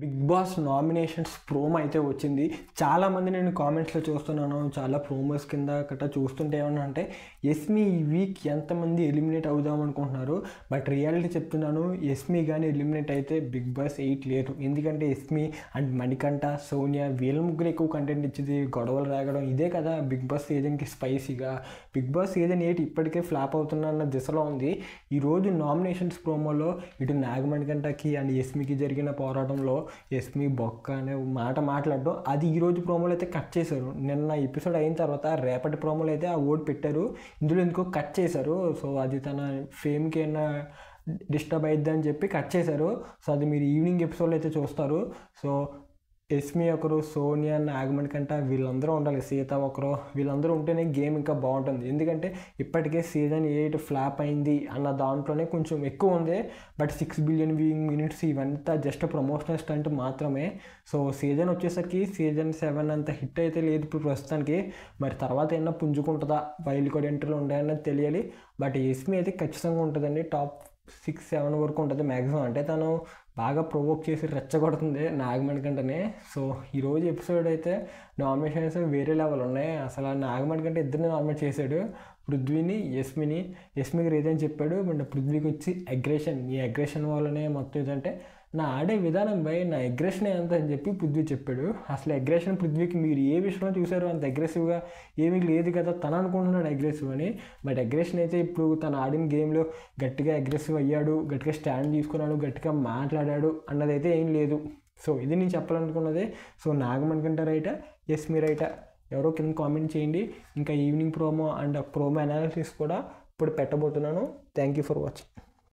Big boss nominations promo అయితే వచ్చింది. చాలామంది నేను కామెంట్స్లో చూస్తున్నాను, చాలా ప్రోమోస్ కింద గట్రా చూస్తుంటే ఏమన్నా అంటే యస్మి ఈ వీక్ ఎంతమంది ఎలిమినేట్ అవుదాం అనుకుంటున్నారు. బట్ రియాలిటీ చెప్తున్నాను, యస్మి కానీ ఎలిమినేట్ అయితే బిగ్ బాస్ 8 లేరు. ఎందుకంటే యస్మి అండ్ మణికంఠ, సోనియా వీళ్ళ ముగ్గురు ఎక్కువ కంటెంట్ ఇచ్చింది, గొడవలు రాగడం ఇదే కదా బిగ్ బాస్ సీజన్కి స్పైసీగా. బిగ్ బాస్ సీజన్ 8 ఇప్పటికే ఫ్లాప్ అవుతున్న దిశలో ఉంది. ఈరోజు నామినేషన్స్ ప్రోమోలో ఇటు నాగమణికంఠకి అండ్ యస్మికి జరిగిన పోరాటంలో యస్మి బొక్క అనే మాట మాట్లాడడం అది ఈరోజు ప్రోమోలు అయితే కట్ చేశారు. నిన్న ఎపిసోడ్ అయిన తర్వాత రేపటి ప్రోమోలు అయితే ఆ ఓట్ పెట్టారు, ఇందులో ఎందుకో కట్ చేశారు. సో అది తన ఫేమ్కి అయినా డిస్టర్బ్ అయిద్ది అని చెప్పి కట్ చేశారు. సో అది మీరు ఈవినింగ్ ఎపిసోడ్లో అయితే చూస్తారు. సో యస్మి ఒకరు, సోనియా, నాగమణికంఠ వీళ్ళందరూ ఉండాలి, సీత ఒకరు, వీళ్ళందరూ ఉంటేనే గేమ్ ఇంకా బాగుంటుంది. ఎందుకంటే ఇప్పటికే సీజన్ 8 ఫ్లాప్ అయింది అన్న దాంట్లోనే కొంచెం ఎక్కువ ఉంది. బట్ 6 బిలియన్ వ్యూయింగ్ మినిట్స్ ఇవంతా జస్ట్ ప్రమోషనల్ స్టంట్ మాత్రమే. సో సీజన్ వచ్చేసరికి సీజన్ 7 అంత హిట్ అయితే లేదు ఇప్పుడు ప్రస్తుతానికి. మరి తర్వాత ఏమన్నా పుంజుకుంటుందా, వైల్డ్ కార్డ్ ఎంట్రీలు ఉంటాయన్నది తెలియాలి. బట్ యస్మి అయితే ఖచ్చితంగా ఉంటుందండి, టాప్ 6-7 వరకు ఉంటుంది మ్యాక్సిమం. అంటే తను బాగా ప్రొవోక్ చేసి రెచ్చగొడుతుంది నాగమణికంటనే. సో ఈరోజు ఎపిసోడ్ అయితే నామినేషన్స్ వేరే లెవెల్ ఉన్నాయి. అసలు నాగమణికంట ఇద్దరిని నామినేట్ చేశాడు, పృథ్వీని, యస్మిని. యస్మికి రీజన్ చెప్పాడు, బట్ పృథ్వీకి వచ్చి అగ్రెషన్, ఈ అగ్రెషన్ వల్లనే మొత్తం ఇదంటే నా ఆడే విధానం బై నా అగ్రెషన్ ఎంత అని చెప్పి పృథ్వీ చెప్పాడు. అసలు అగ్రెషన్ పృథ్వీకి మీరు ఏ విషయంలో చూసారు, అంత అగ్రెసివ్గా ఏమీ లేదు కదా, తను అనుకుంటున్నాడు అగ్రెసివ్ అని. బట్ అగ్రెషన్ అయితే ఇప్పుడు తను ఆడిన గేమ్లో గట్టిగా అగ్రెసివ్ అయ్యాడు, గట్టిగా స్టాండ్ తీసుకున్నాడు, గట్టిగా మాట్లాడాడు అన్నది అయితే ఏం లేదు. సో ఇది నేను చెప్పాలనుకున్నది. సో నాగమణికంఠ రైటా, యస్మి రైటా, ఎవరో కింద కామెంట్ చేయండి. ఇంకా evening promo and promo analysis కూడా ఇప్పుడు పెట్టబోతున్నాను. Thank you for watching.